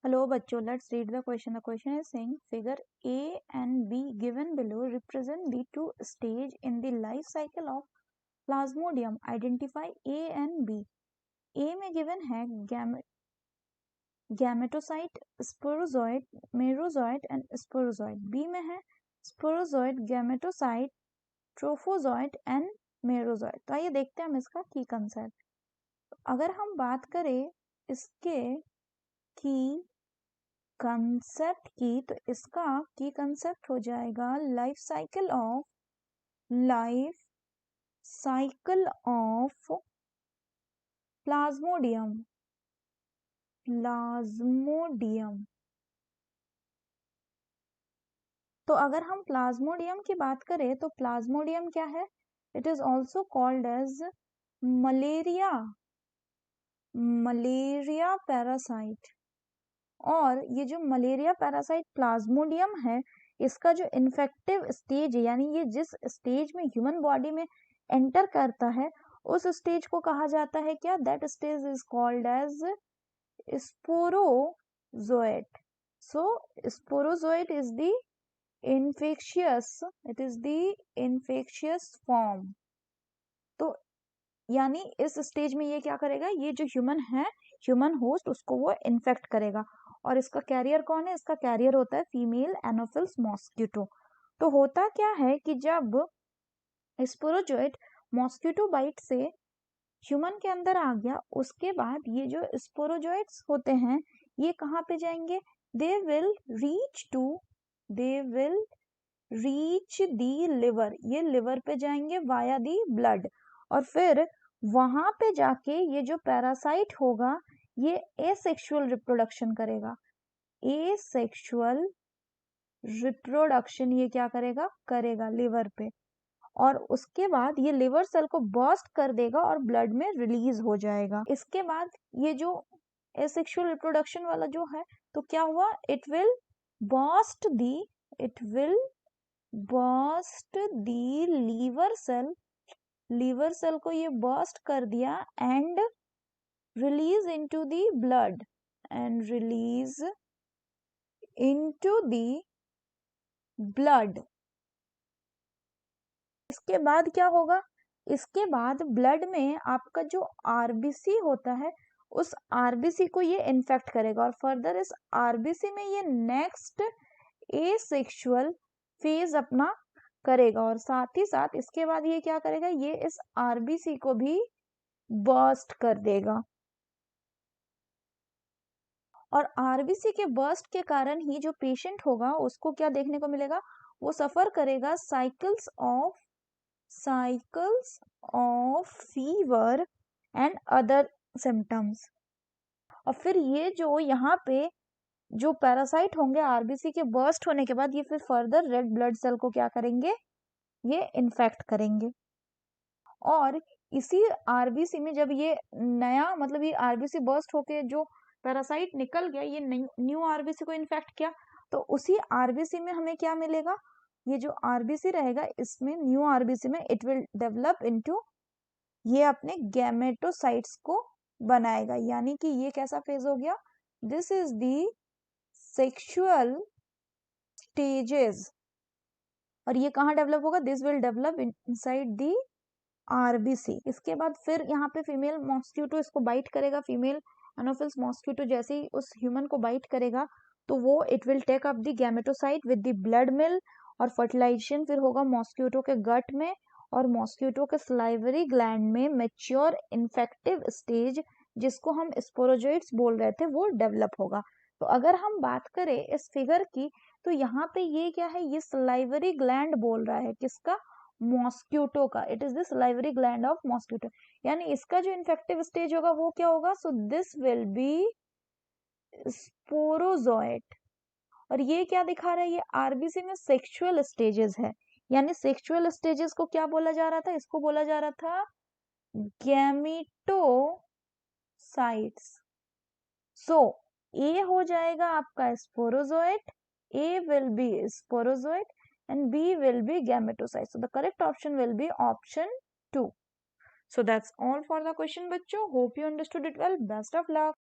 Hello बच्चों, let's read the question. The question is saying figure A and B given below represent the two stage in the life cycle of Plasmodium. Identify A and B. A में given है gametocyte, sporozoite, merozoite and sporozoite. B में है sporozoite, gametocyte, trophozoite and merozoite. तो आइए देखते हैं हम इसका की कंसेप्ट. अगर हम बात करें इसके की कंसेप्ट की, तो इसका की कंसेप्ट हो जाएगा लाइफ साइकिल ऑफ प्लाज्मोडियम. तो अगर हम प्लाज्मोडियम की बात करें तो प्लाज्मोडियम क्या है? It is also called as malaria parasite. और ये जो मलेरिया पैरासाइट प्लाज्मोडियम है, इसका जो इन्फेक्टिव स्टेज है, यानी ये जिस स्टेज में ह्यूमन बॉडी में एंटर करता है, उस स्टेज को कहा जाता है क्या? That stage is called as sporozoite. So sporozoite is the infectious form. तो यानी इस स्टेज में ये क्या करेगा? ये जो ह्यूमन होस्ट, उसको वो इन्फेक्ट करेगा. और इसका कैरियर कौन है? इसका कैरियर होता है फीमेल एनोफिल्स मॉस्किटो. तो होता क्या है कि जब स्पोरोजोइट मॉस्किटो बाइट से ह्यूमन के अंदर आ गया, उसके बाद ये जो स्पोरोजोइट्स होते हैं, ये कहाँ पे जाएंगे? They will reach the liver. ये लिवर पे जाएंगे वाया दी ब्लड. और फिर वहां पे जाके ये जो पैरासाइट होगा, ये एसेक्सुअल रिप्रोडक्शन करेगा. एसेक्सुअल रिप्रोडक्शन ये क्या करेगा लिवर पे. और उसके बाद ये लिवर सेल को बर्स्ट कर देगा और ब्लड में रिलीज हो जाएगा. इसके बाद ये जो एसेक्सुअल रिप्रोडक्शन वाला जो है, तो क्या हुआ? It will burst the liver cell को ये बर्स्ट कर दिया and release into the blood इसके बाद क्या होगा? इसके बाद ब्लड में आपका जो आरबीसी होता है, उस आरबीसी को ये इन्फेक्ट करेगा. और फर्दर इस आरबीसी में ये नेक्स्ट एसेक्सुअल फेज अपना करेगा. और साथ ही साथ इसके बाद ये क्या करेगा? ये इस आरबीसी को भी बर्स्ट कर देगा. और आरबीसी के बर्स्ट के कारण ही जो पेशेंट होगा, उसको क्या देखने को मिलेगा? वो सफर करेगा cycles of fever and other symptoms. और फिर ये जो यहाँ पे जो पैरासाइट होंगे आरबीसी के बर्स्ट होने के बाद, ये फिर फर्दर रेड ब्लड सेल को क्या करेंगे? ये इन्फेक्ट करेंगे. और इसी आरबीसी में जब ये नया, मतलब ये आरबीसी बर्स्ट होके जो पैरासाइट निकल गया, ये न्यू आरबीसी को इन्फेक्ट किया, तो उसी आरबीसी में हमें क्या मिलेगा? ये जो आरबीसी रहेगा, इसमें न्यू आरबीसी में इट विल डेवलप इनटू, ये अपने गैमेटोसाइट्स को बनाएगा. यानी कि ये कैसा फेज हो गया? This is the sexual stages. और ये कहाँ डेवलप होगा? This will develop inside the RBC. इसके बाद फिर यहाँ पे फीमेल मॉस्किटो इसको बाइट करेगा. फीमेल एनोफिल्स मॉस्किटो जैसे ही उस ह्यूमन को बाइट करेगा, तो वो it will take up the gametocyte with the blood meal. और फर्टिलाइजेशन फिर होगा मॉस्किटो के गट में, और मॉस्किटो के सलाइवरी ग्लैंड में मैच्योर इन्फेक्टिव स्टेज, जिसको हम स्पोरोजोइट्स बोल रहे थे, वो डेवलप होगा. तो अगर हम बात करें इस फिगर की, तो यहाँ पे ये क्या है? ये सलाइवरी ग्लैंड बोल रहा है. किसका? मॉस्किटो का. It is the salivary gland of mosquito. यानी इसका जो इन्फेक्टिव स्टेज होगा वो क्या होगा? So this will be sporozoite. और ये क्या दिखा रहा है? ये आरबीसी में सेक्सुअल स्टेजेस है. यानी सेक्सुअल स्टेजेस को क्या बोला जा रहा था? इसको बोला जा रहा था गैमेटोसाइट्स. सो ए हो जाएगा आपका sporozoite, A will be sporozoite and B will be gametocyte. So the correct option will be option 2. So that's all for the question, bachcho. Hope you understood it well. Best of luck.